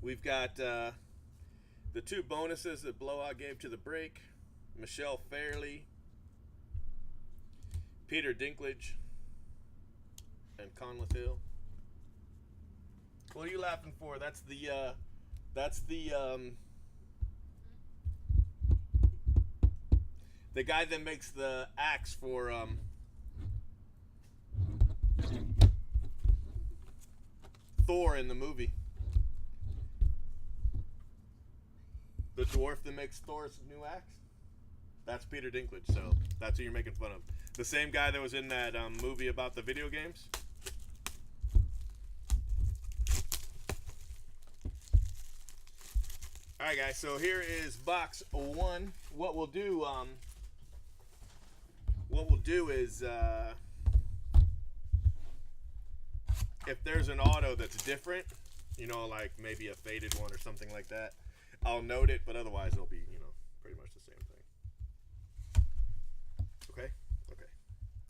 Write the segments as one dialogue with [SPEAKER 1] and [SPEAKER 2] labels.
[SPEAKER 1] We've got the two bonuses that Blowout gave to the break. Michelle Fairley, Peter Dinklage, and Conleth Hill. What are you laughing for? The guy that makes the axe for Thor in the movie. The dwarf that makes Thor's new axe. That's Peter Dinklage, so that's who you're making fun of. The same guy that was in that movie about the video games. All right, guys. So here is box one. What we'll do is if there's an auto that's different, like maybe a faded one or something like that, I'll note it. But otherwise, it'll be pretty much the same thing. Okay.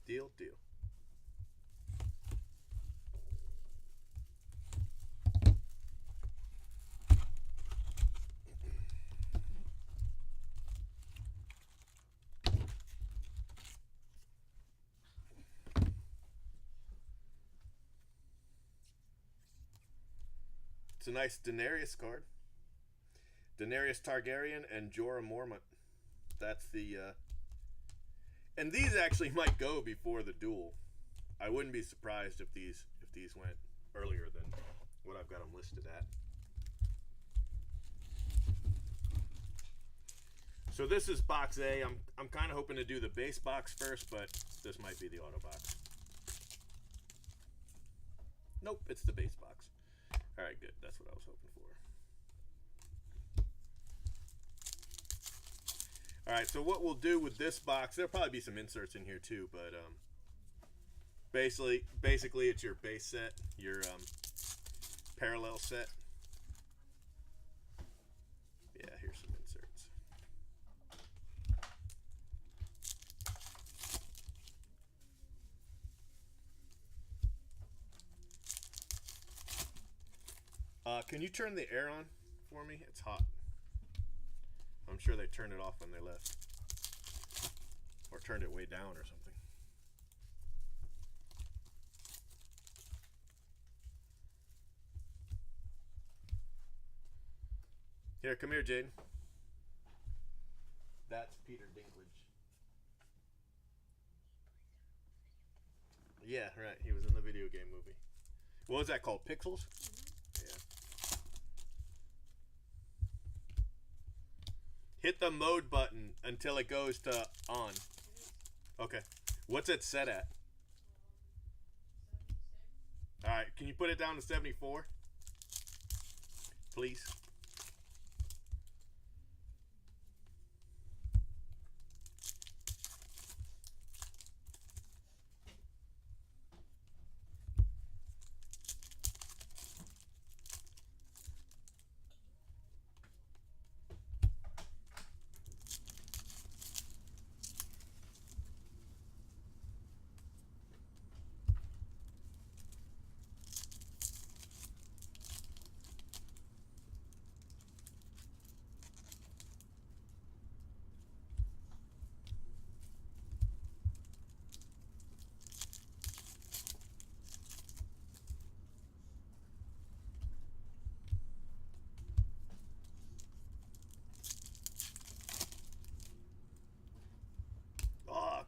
[SPEAKER 1] Deal. It's a nice Daenerys card. Daenerys Targaryen and Jorah Mormont. That's the and these actually might go before the duel. I wouldn't be surprised if these went earlier than what I've got them listed at. So this is box A. I'm kind of hoping to do the base box first, but this might be the auto box. Nope, it's the base box. All right, good. That's what I was hoping for. All right, so what we'll do with this box, there'll probably be some inserts in here too, but basically it's your base set, your parallel set. Yeah, here's some inserts. Can you turn the air on for me? It's hot. I'm sure they turned it off when they left. Or turned it way down or something. Here, come here, Jaden. That's Peter Dinklage. Yeah, right. He was in the video game movie. What was that called? Pixels? Hit the mode button until it goes to on. Okay. What's it set at? Alright, can you put it down to 74? Please.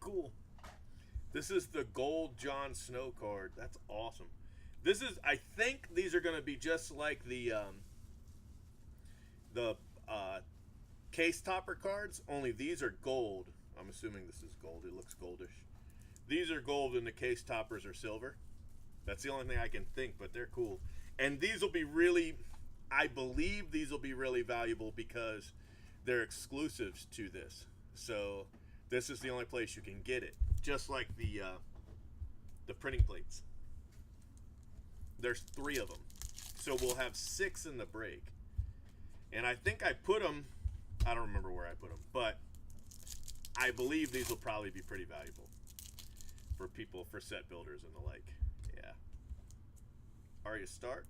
[SPEAKER 1] Cool. This is the gold Jon Snow card. That's awesome. This is, I think these are going to be just like the case topper cards, only these are gold. I'm assuming this is gold. It looks goldish. These are gold and the case toppers are silver. That's the only thing I can think, but they're cool. And these will be really, I believe these will be really valuable because they're exclusives to this. So this is the only place you can get it, just like the printing plates. There's 3 of them, so we'll have 6 in the break. And I think I put them, I don't remember where I put them, but I believe these will probably be pretty valuable for people, for set builders and the like. Yeah. Arya Stark.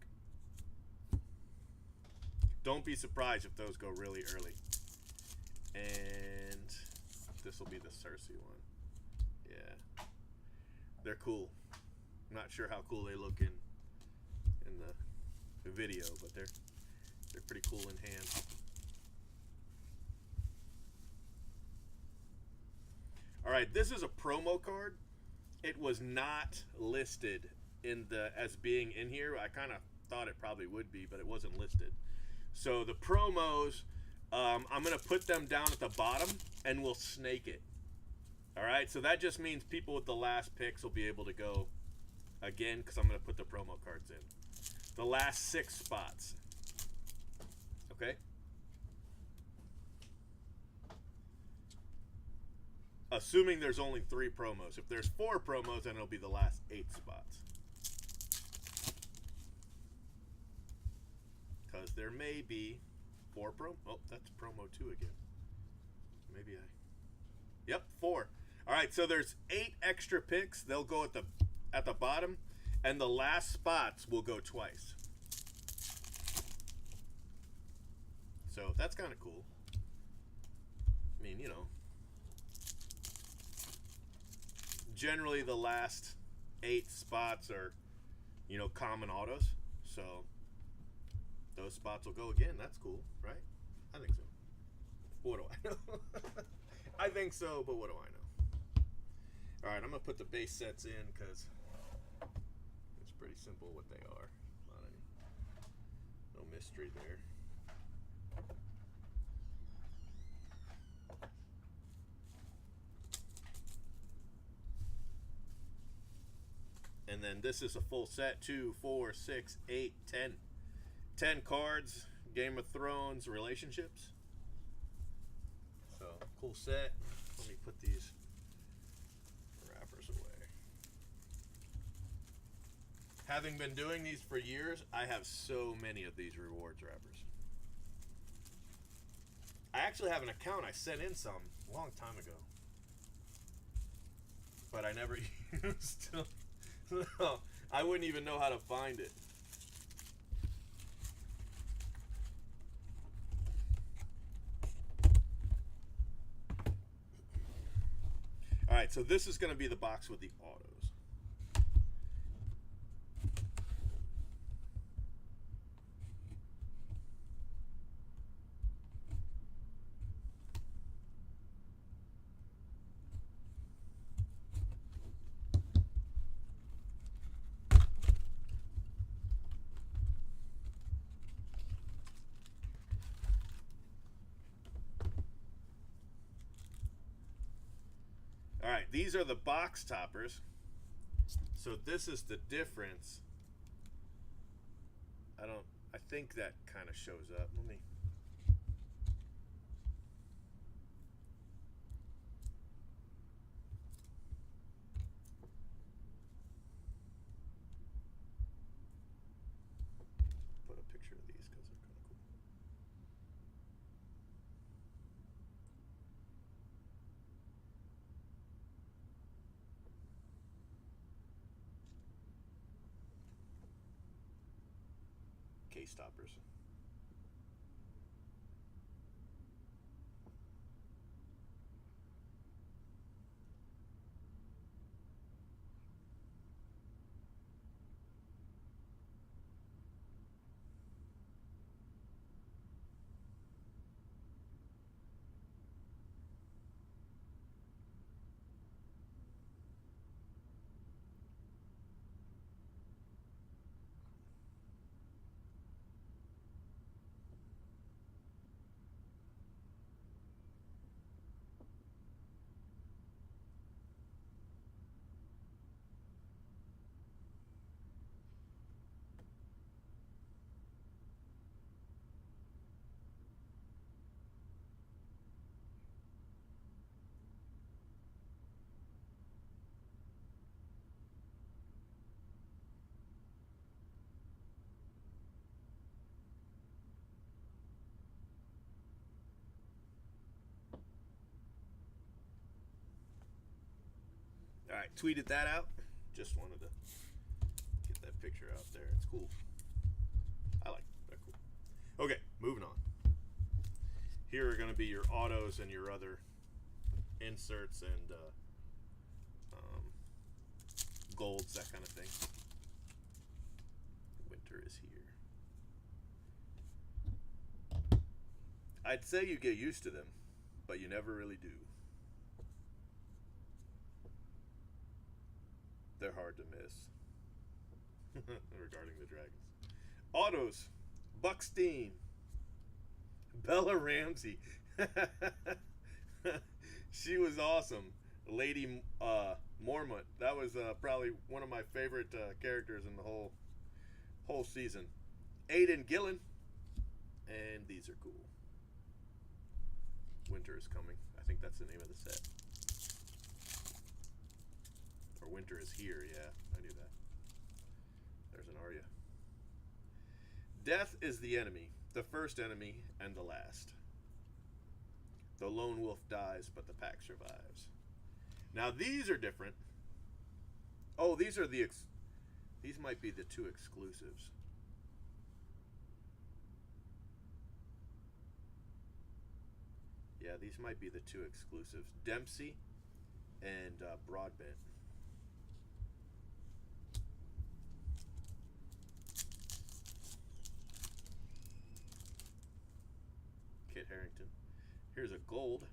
[SPEAKER 1] don't be surprised if those go really early. And this will be the Cersei one. Yeah. They're cool. I'm not sure how cool they look in the video, but they're pretty cool in hand. All right, this is a promo card. It was not listed in the as being in here. I kind of thought it probably would be, but it wasn't listed. So the promos, I'm going to put them down at the bottom, and we'll snake it. All right, so that just means people with the last picks will be able to go again, because I'm going to put the promo cards in. The last 6 spots. Okay? Assuming there's only 3 promos. If there's 4 promos, then it'll be the last 8 spots. Because there may be 4 promo. Oh, that's promo 2 again. Maybe Yep, 4. All right, so there's 8 extra picks. They'll go at the bottom, and the last spots will go twice. So that's kind of cool. I mean, you know, generally the last 8 spots are, you know, common autos. So those spots will go again. That's cool, right? I think so. What do I know? I think so, but what do I know? All right, I'm going to put the base sets in because it's pretty simple what they are. No mystery there. And then this is a full set, 2, 4, 6, 8, 10. 10 cards, Game of Thrones relationships. So, cool set. Let me put these wrappers away. Having been doing these for years, I have so many of these rewards wrappers. I actually have an account I sent in some a long time ago. But I never used them. No, I wouldn't even know how to find it. All right, so this is going to be the box with the autos. All right, these are the box toppers. So this is the difference. I think that kind of shows up. Let me. Put a picture of these because they're kind of cool. Case stoppers. All right, tweeted that out. Just wanted to get that picture out there. It's cool. I like it. They're cool. Okay, moving on. Here are going to be your autos and your other inserts and golds, that kind of thing. Winter is here. I'd say you get used to them, but you never really do. They're hard to miss. Regarding the dragons. Autos. Buckstein. Bella Ramsey. She was awesome. Lady Mormont. That was probably one of my favorite characters in the whole season. Aiden Gillen. And these are cool. Winter is coming. I think that's the name of the set. Or Winter is here, yeah. I knew that. There's an Arya. Death is the enemy. The first enemy and the last. The lone wolf dies, but the pack survives. Now these are different. Oh, these are these might be the two exclusives. Yeah, these might be the two exclusives. Dempsey and Broadbent. Kit Harington. Here's a gold.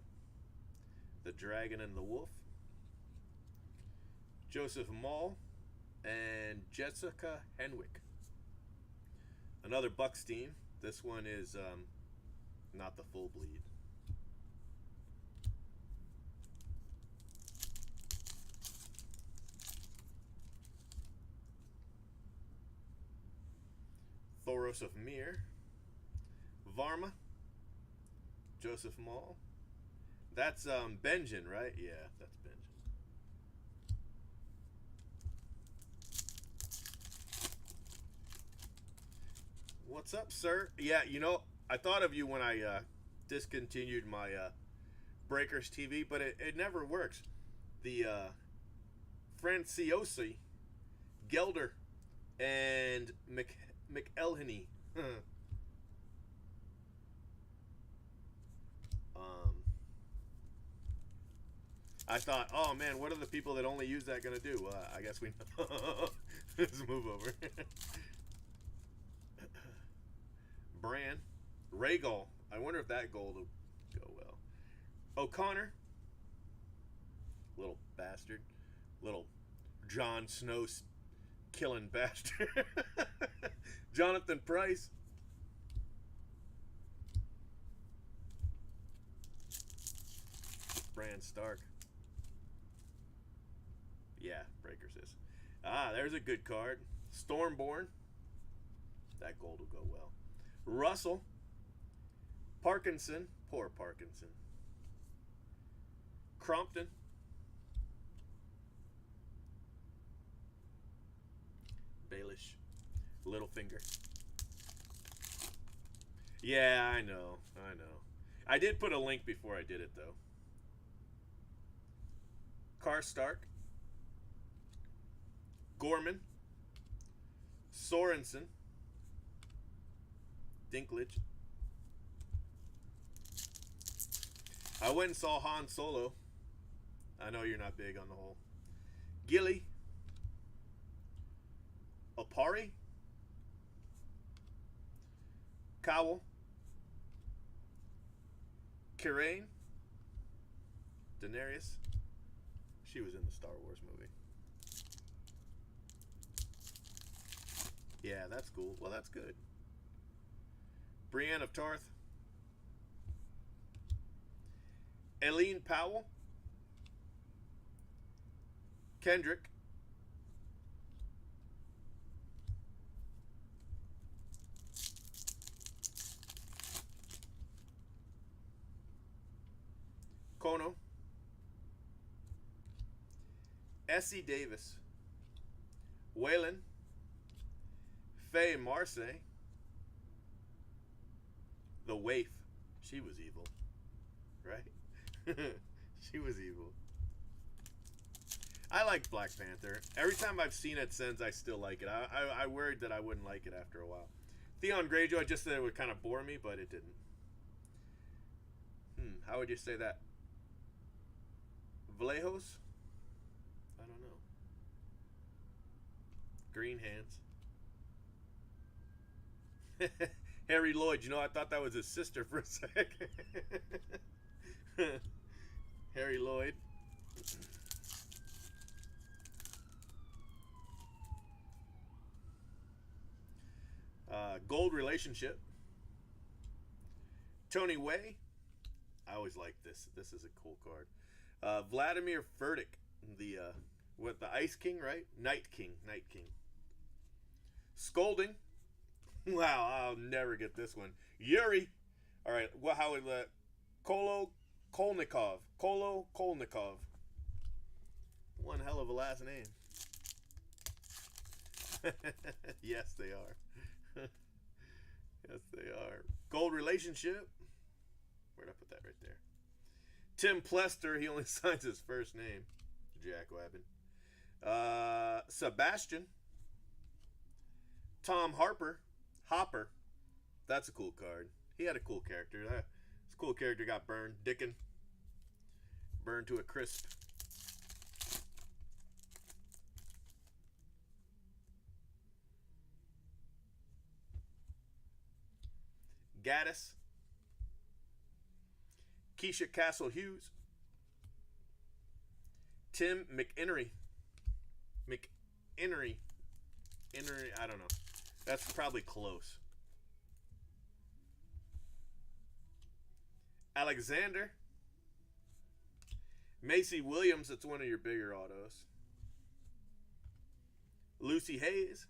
[SPEAKER 1] The Dragon and the Wolf. Joseph Mall and Jessica Henwick. Another Buckstein. This one is not the full bleed. Thoros of Myr. Varma. Joseph Mall. That's Benjen, right? Yeah, that's Benjen. What's up, sir? Yeah, you know, I thought of you when I discontinued my Breakers TV, but it never works. The Franciosi, Gelder, and McElhenney. I thought, oh man, what are the people that only use that gonna do? I guess we know. Let's move over. Bran, Rhaegal. I wonder if that gold will go well. O'Connor, little bastard, little Jon Snow killing bastard. Jonathan Price. Bran Stark. Yeah, Breakers is. Ah, there's a good card. Stormborn. That gold will go well. Russell. Parkinson. Poor Parkinson. Crompton. Baelish. Littlefinger. Yeah, I know. I did put a link before I did it, though. Karstark. Gorman. Sorensen. Dinklage. I went and saw Han Solo. I know you're not big on the whole. Gilly. Opari. Cowell. Kirain. Daenerys. She was in the Star Wars movie. Yeah, that's cool. Well, that's good. Brienne of Tarth. Eileen Powell. Kendrick. Kono. Essie Davis. Waylon. Faye Marseille. The Waif. She was evil. Right? She was evil. I like Black Panther. Every time I've seen it since, I still like it. I worried that I wouldn't like it after a while. Theon Greyjoy, I just said it would kind of bore me, but it didn't. How would you say that? Valejos? I don't know. Green hands. Harry Lloyd, you know, I thought that was his sister for a sec. Harry Lloyd. Gold relationship. Tony Way. I always like this. This is a cool card. Vladimir Furtick, the Ice King, right? Night King. Scolding. Wow, I'll never get this one. Yuri. All right. Well, how would that? Kolo Kolnikov. One hell of a last name. Yes, they are. Yes, they are. Gold relationship. Where'd I put that? Right there. Tim Plester. He only signs his first name. Jack Wabbin. Sebastian. Tom Hopper. That's a cool card. He had a cool character. This cool character got burned. Dickon. Burned to a crisp. Gaddis. Keisha Castle Hughes. Tim McInnery. I don't know. That's probably close. Alexander. Macy Williams, that's one of your bigger autos. Lucy Hayes.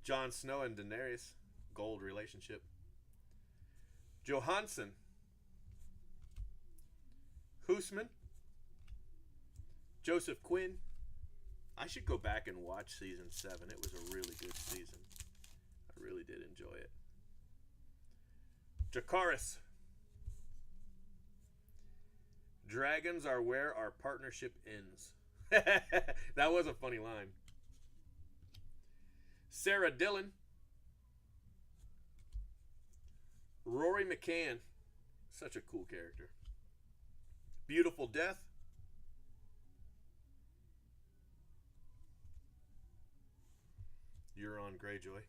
[SPEAKER 1] Jon Snow and Daenerys. Gold relationship. Johansson. Hoosman. Joseph Quinn. I should go back and watch season 7. It was a really good season. I really did enjoy it. Jakaris. Dragons are where our partnership ends. That was a funny line. Sarah Dillon. Rory McCann. Such a cool character. Beautiful Death. Euron Greyjoy.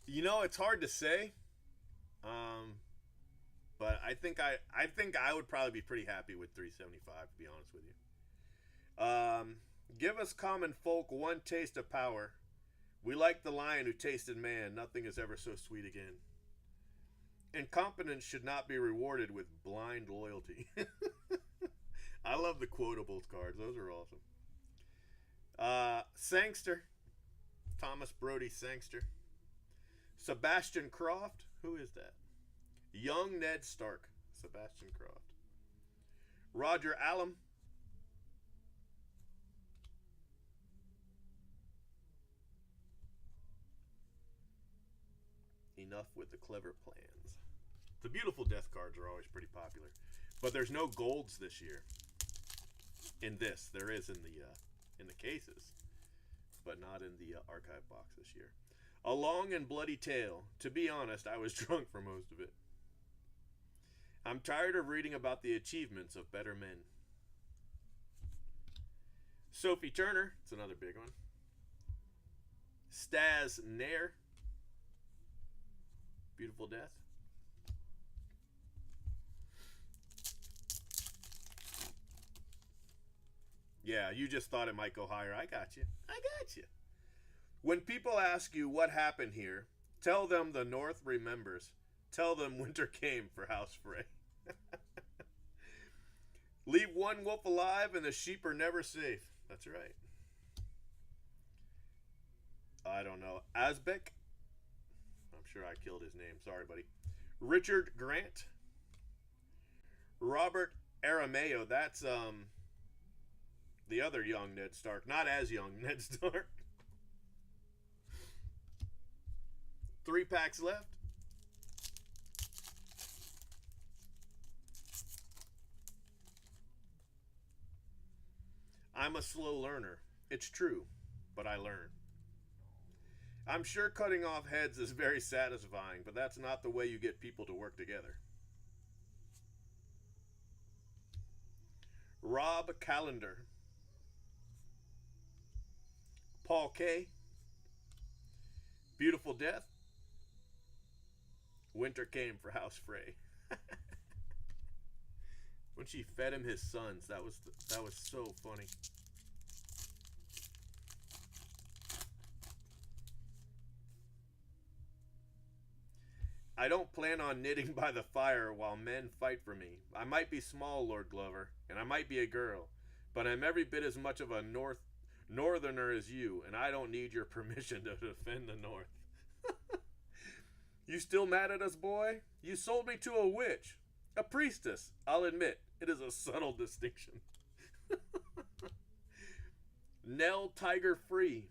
[SPEAKER 1] You know, it's hard to say. But I think I would probably be pretty happy with 375, to be honest with you. Give us common folk one taste of power. We like the lion who tasted man. Nothing is ever so sweet again. Incompetence should not be rewarded with blind loyalty. I love the quotables cards. Those are awesome. Sangster. Thomas Brody Sangster. Sebastian Croft. Who is that? Young Ned Stark. Sebastian Croft. Roger Allam. Enough with the clever plans. The beautiful death cards are always pretty popular, but there's no golds this year. In this, there is in the cases, but not in the archive box this year. A long and bloody tale. To be honest, I was drunk for most of it. I'm tired of reading about the achievements of better men. Sophie Turner. It's another big one. Staz Nair. Beautiful Death. Yeah, you just thought it might go higher. I got you. When people ask you what happened here, tell them the North remembers. Tell them winter came for House Frey. Leave one wolf alive and the sheep are never safe. That's right. I don't know. Asbeck? I'm sure I killed his name. Sorry, buddy. Richard Grant. Robert Arameo. That's the other young Ned Stark. Not as young Ned Stark. 3 packs left. I'm a slow learner. It's true, but I learn. I'm sure cutting off heads is very satisfying, but that's not the way you get people to work together. Rob Callender. Paul K. Beautiful Death. Winter came for House Frey. When she fed him his sons, that was so funny. I don't plan on knitting by the fire while men fight for me. I might be small, Lord Glover, and I might be a girl, but I'm every bit as much of a northerner as you, and I don't need your permission to defend the North. You still mad at us, boy? You sold me to a witch. A priestess, I'll admit. It is a subtle distinction. Nell Tiger Free.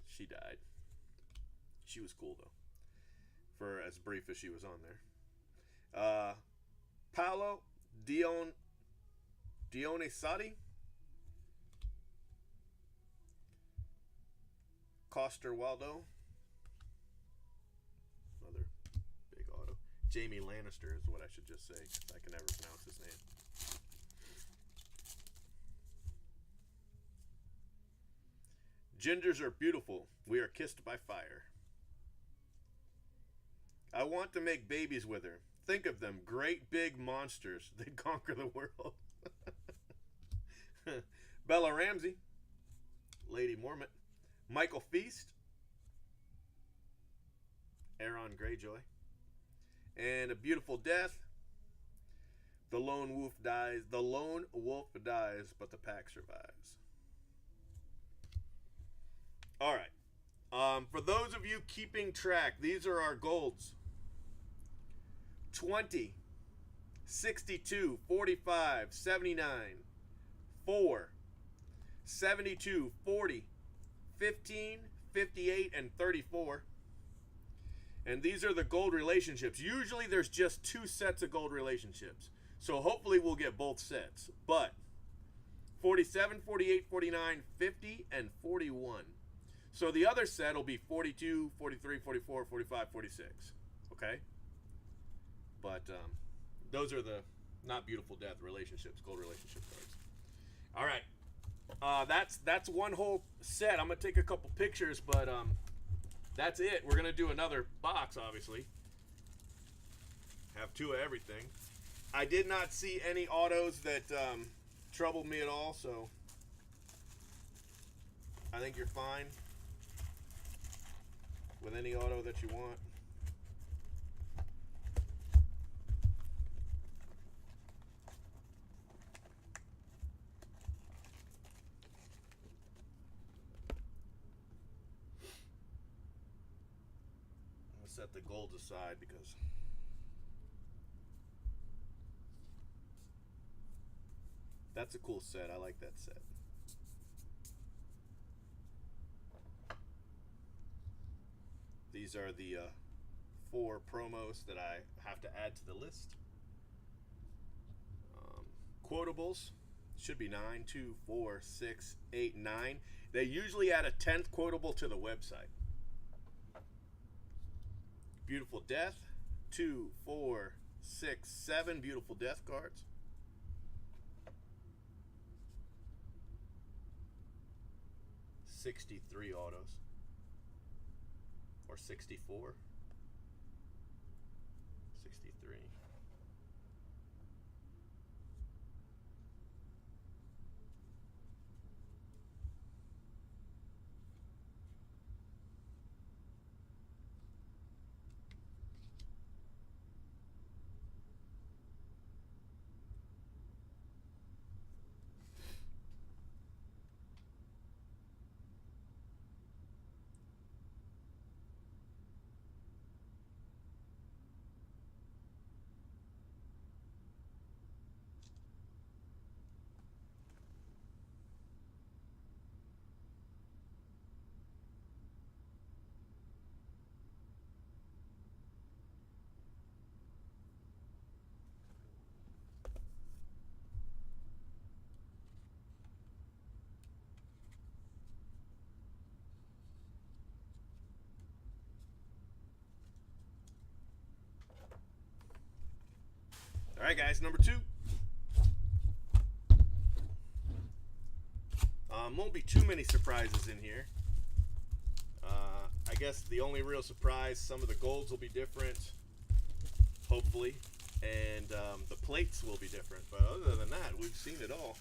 [SPEAKER 1] She died. She was cool, though, for as brief as she was on there. Paolo Dionisati. Coster Waldo. Another big auto. Jamie Lannister is what I should just say. I can never pronounce his name. Gingers are beautiful. We are kissed by fire. I want to make babies with her. Think of them, great big monsters. They'd conquer the world. Bella Ramsey. Lady Mormont. Michael Feast. Aeron Greyjoy. And A Beautiful Death. The lone wolf dies. The lone wolf dies, but the pack survives. All right. For those of you keeping track, these are our golds. 20, 62, 45, 79, 4, 72, 40, 15, 58, and 34. And these are the gold relationships. Usually there's just 2 sets of gold relationships. So hopefully we'll get both sets. But 47, 48, 49, 50, and 41. So the other set will be 42, 43, 44, 45, 46. Okay? But those are the not beautiful death relationships, gold relationship cards. All right. That's one whole set. I'm going to take a couple pictures, but that's it. We're going to do another box, obviously. Have 2 of everything. I did not see any autos that troubled me at all, so I think you're fine with any auto that you want. Set the golds aside because that's a cool set. I like that set. These are the 4 promos that I have to add to the list. Quotables should be 9, 2, 4, 6, 8, 9. They usually add a 10th quotable to the website. Beautiful Death, 2, 4, 6, 7 Beautiful Death cards. $63 autos. Or 64. 63. Alright guys, number 2. Won't be too many surprises in here. I guess the only real surprise, some of the golds will be different, hopefully, and the plates will be different. But other than that, we've seen it all.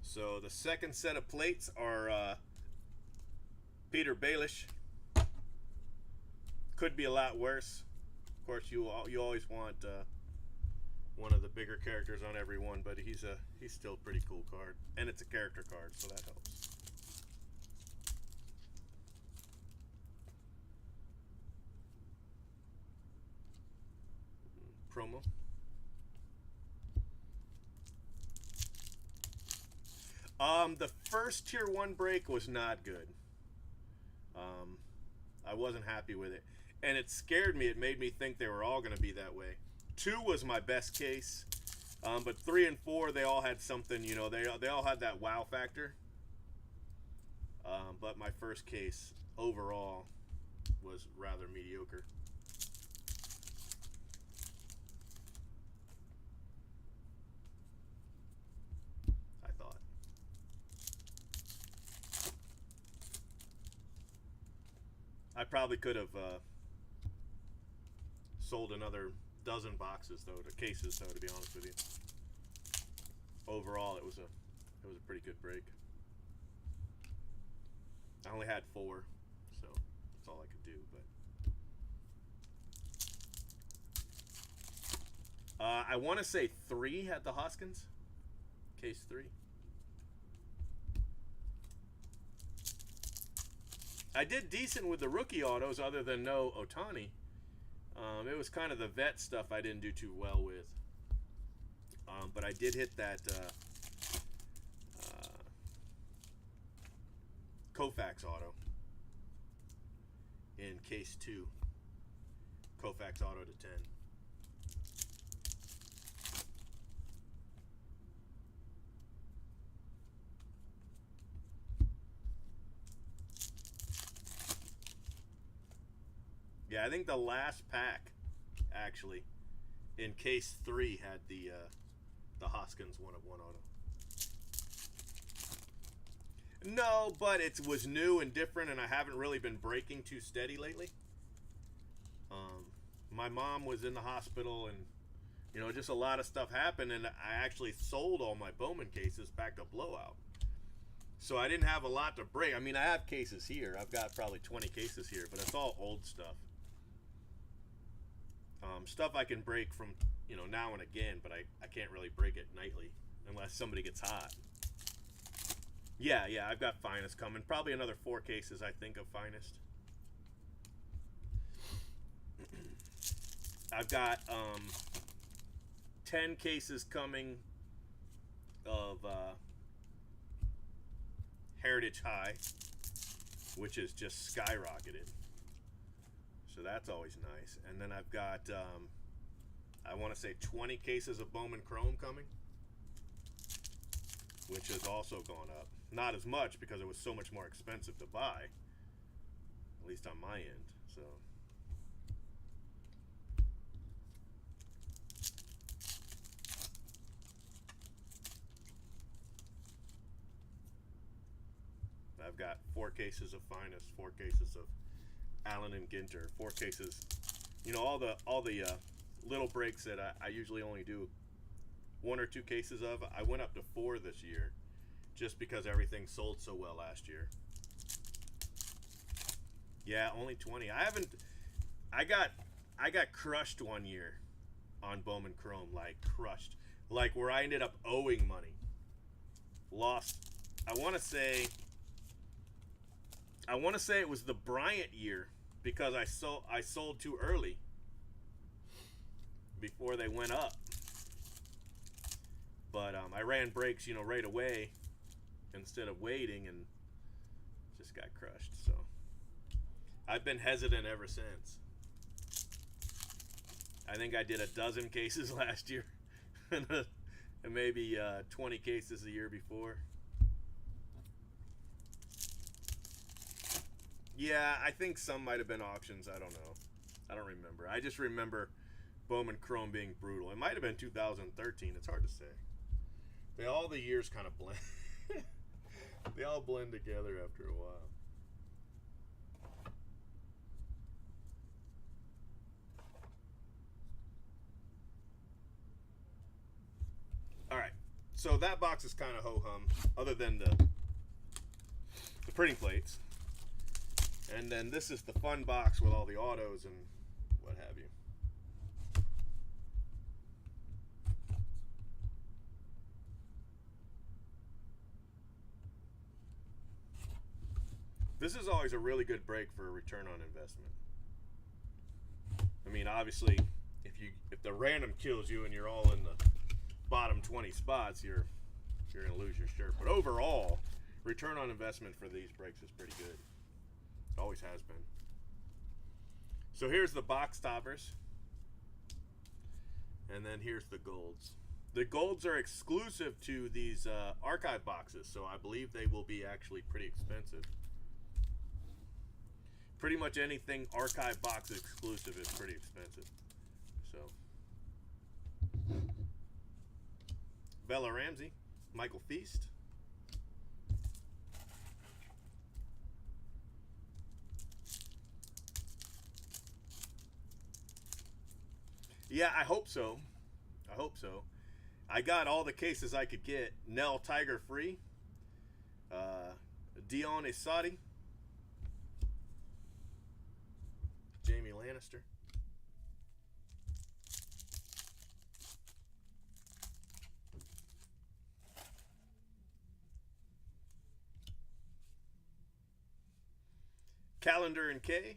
[SPEAKER 1] So the second set of plates are Petyr Baelish. Could be a lot worse. Of course, you always want one of the bigger characters on every one, but he's still a pretty cool card, and it's a character card, so that helps. Promo. The first tier 1 break was not good. I wasn't happy with it, and it scared me. It made me think they were all going to be that way. 2 was my best case, but 3 and 4, they all had something, you know, they all had that wow factor. But my first case overall was rather mediocre. I probably could have sold another dozen boxes though, to cases though, to be honest with you. Overall, it was a pretty good break. I only had 4, so that's all I could do. But I want to say 3 had the Hoskins, case 3. I did decent with the rookie autos, other than no Otani. It was kind of the vet stuff I didn't do too well with. But I did hit that Koufax auto in case 2. Koufax auto to 10. Yeah, I think the last pack, actually, in case 3 had the Hoskins 1/1 auto. No, but it was new and different, and I haven't really been breaking too steady lately. My mom was in the hospital, and you know, just a lot of stuff happened, and I actually sold all my Bowman cases back to Blowout. So I didn't have a lot to break. I mean, I have cases here. I've got probably 20 cases here, but it's all old stuff. Stuff I can break from, you know, now and again, but I can't really break it nightly unless somebody gets hot. Yeah, I've got Finest coming. Probably another 4 cases, I think, of Finest. I've got 10 cases coming of Heritage High, which is just skyrocketed. So that's always nice. And then I've got, I want to say 20 cases of Bowman Chrome coming, which has also gone up. Not as much because it was so much more expensive to buy, at least on my end. So I've got 4 cases of Finest, 4 cases of Allen and Ginter, 4 cases, you know, all the little breaks that I usually only do 1 or 2 cases of. I went up to 4 this year just because everything sold so well last year. Yeah, only 20. I got crushed one year on Bowman Chrome, like crushed, like where I ended up owing money. Lost. I want to say it was the Bryant year because I sold too early. before they went up. But I ran brakes, right away instead of waiting, and just got crushed. So I've been hesitant ever since. I think I did a dozen cases last year and maybe 20 cases the year before. Yeah, I think some might have been auctions. I don't know. I don't remember. I just remember Bowman Chrome being brutal. It might have been 2013. It's hard to say. All the years kind of blend. They all blend together after a while. All right. So that box is kind of ho-hum, other than the printing plates. And then this is the fun box with all the autos and what have you. This is always a really good break for a return on investment. I mean, obviously, if the random kills you and you're all in the bottom 20 spots, you're going to lose your shirt. But overall, return on investment for these breaks is pretty good. Always has been. So here's the box toppers. And then here's the golds. The golds are exclusive to these archive boxes, so I believe they will be actually pretty expensive. Pretty much anything archive box exclusive is pretty expensive. So Bella Ramsey, Michael Feast. Yeah, I hope so. I hope so. I got all the cases I could get. Nell Tiger Free. Dion Isadi. Jamie Lannister. Calendar and K.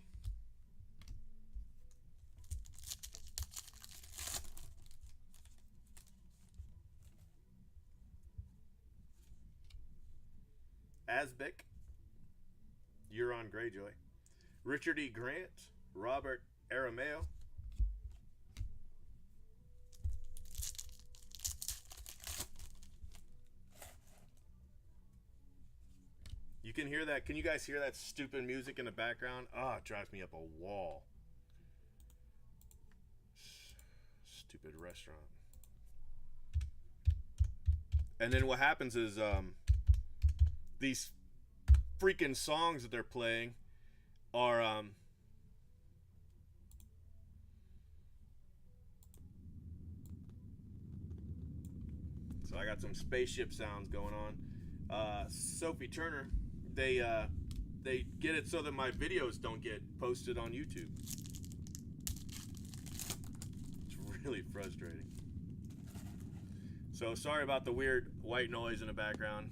[SPEAKER 1] Asbeck. Euron Greyjoy. Richard E. Grant. Robert Arameo. You can hear that. Can you guys hear that stupid music in the background? Oh, it drives me up a wall. Stupid restaurant. And then what happens is these freaking songs that they're playing are so I got some spaceship sounds going on. Sophie Turner, they get it so that my videos don't get posted on YouTube. It's really frustrating. So sorry about the weird white noise in the background,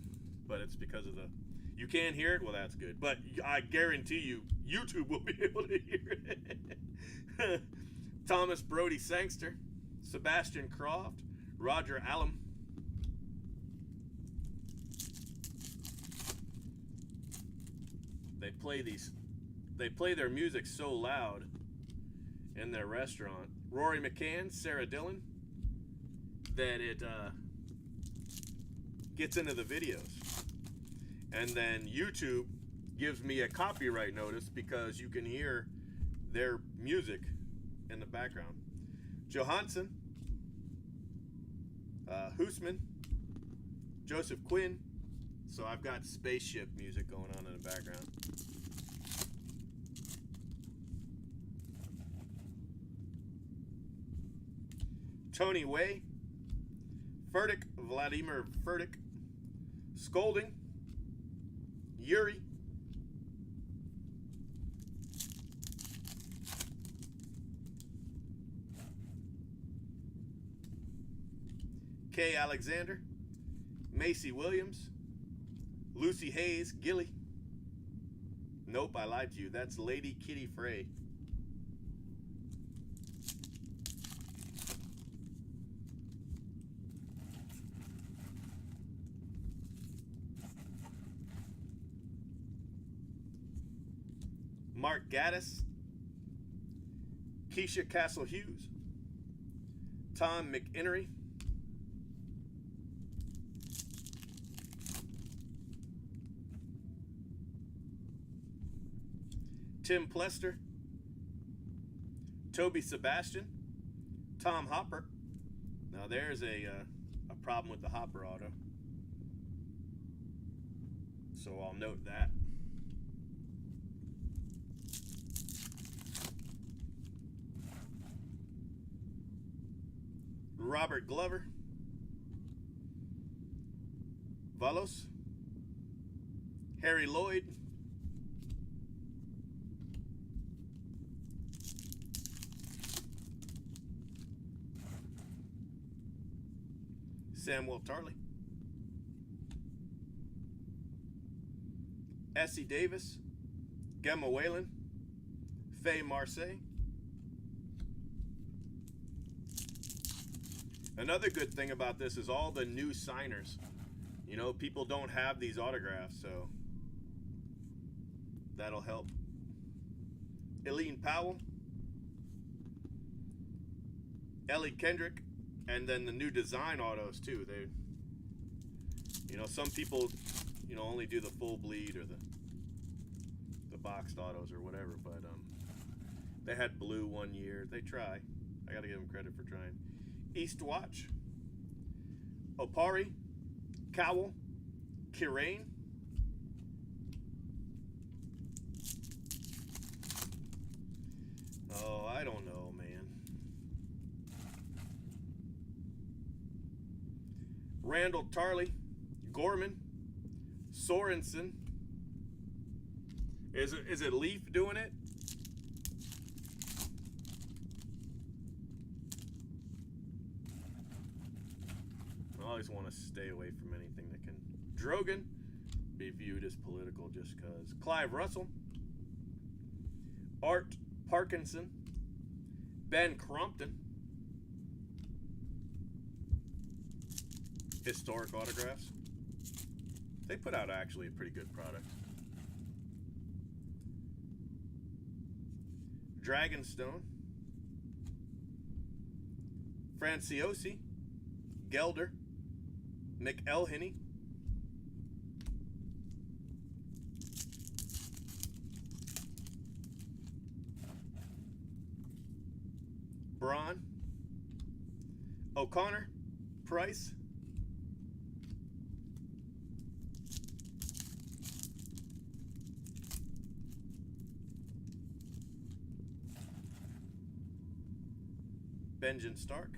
[SPEAKER 1] but it's because of the... You can't hear it? Well, that's good. But I guarantee you, YouTube will be able to hear it. Thomas Brody Sangster, Sebastian Croft, Roger Allam. They play their music so loud in their restaurant. Rory McCann, Sarah Dillon, that it gets into the videos. And then YouTube gives me a copyright notice because you can hear their music in the background. Johansson, Hoosman, Joseph Quinn. So I've got spaceship music going on in the background. Tony Way, Furtick, Vladimir Furtick, Scolding, Yuri, Kay Alexander, Macy Williams, Lucy Hayes, Gilly. Nope, I lied to you. That's Lady Kitty Frey. Mark Gaddis, Keisha Castle Hughes, Tom McInnery, Tim Plester, Toby Sebastian, Tom Hopper. Now there's a problem with the Hopper auto, so I'll note that. Robert Glover, Valos, Harry Lloyd, Samuel Tarley, Essie Davis, Gemma Whalen, Faye Marseille. Another good thing about this is all the new signers. You know, people don't have these autographs, so that'll help. Eileen Powell, Ellie Kendrick, and then the new design autos too. They, you know, some people, you know, only do the full bleed or the boxed autos or whatever, but they had blue one year. They try. I gotta give them credit for trying. Eastwatch, Opari, Cowell, Kirain, oh, I don't know, man. Randall Tarley, Gorman, Sorensen. Is it Leaf doing it? I always want to stay away from anything that can Drogon be viewed as political just because. Clive Russell, Art Parkinson, Ben Crompton, historic autographs. They put out actually a pretty good product. Dragonstone, Franciosi, Gelder, McElhenney, Braun, O'Connor, Price, Benjen Stark.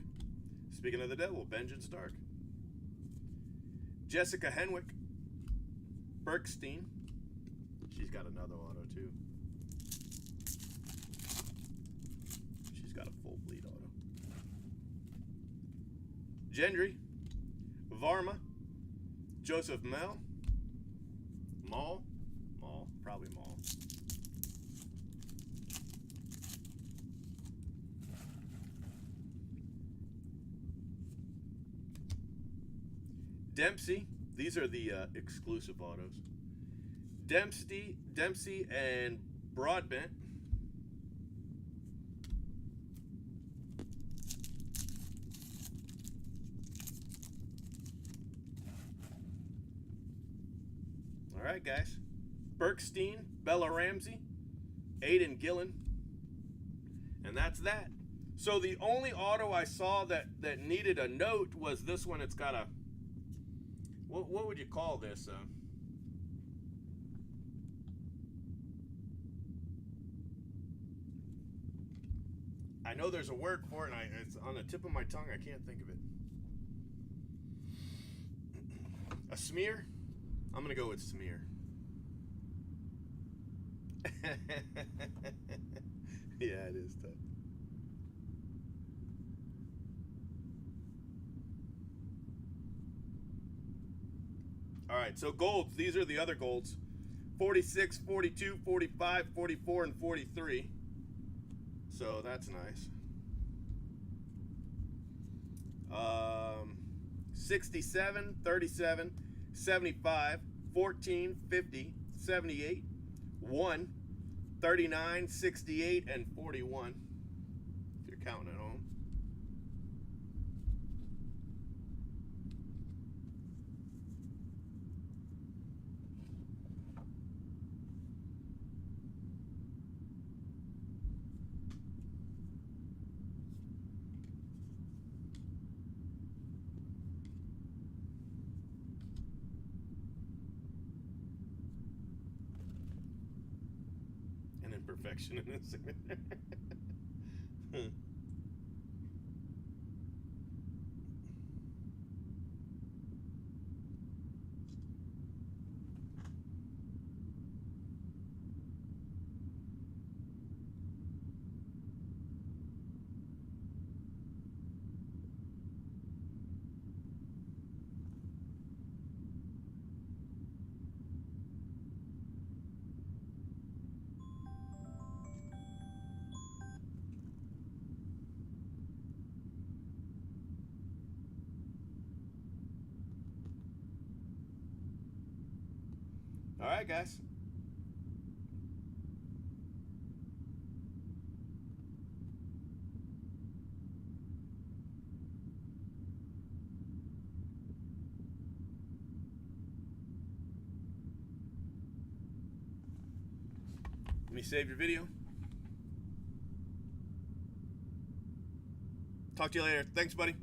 [SPEAKER 1] Speaking of the devil, Benjen Stark. Jessica Henwick, Bergstein. She's got another auto too. She's got a full bleed auto. Gendry, Varma, Joseph Mell, Maul, probably Maul. Dempsey, these are the exclusive autos. Dempsey, and Broadbent. All right, guys. Bergstein, Bella Ramsey, Aiden Gillen, and that's that. So the only auto I saw that needed a note was this one. It's got a, what would you call this? I know there's a word for it, and it's on the tip of my tongue. I can't think of it. A smear? I'm going to go with smear. Yeah, it is tough. All right, so golds. These are the other golds. 46, 42, 45, 44, and 43. So that's nice. 67, 37, 75, 14, 50, 78, 1, 39, 68, and 41. If you're counting at home. An imperfection in this. All right, guys. Let me save your video. Talk to you later. Thanks, buddy.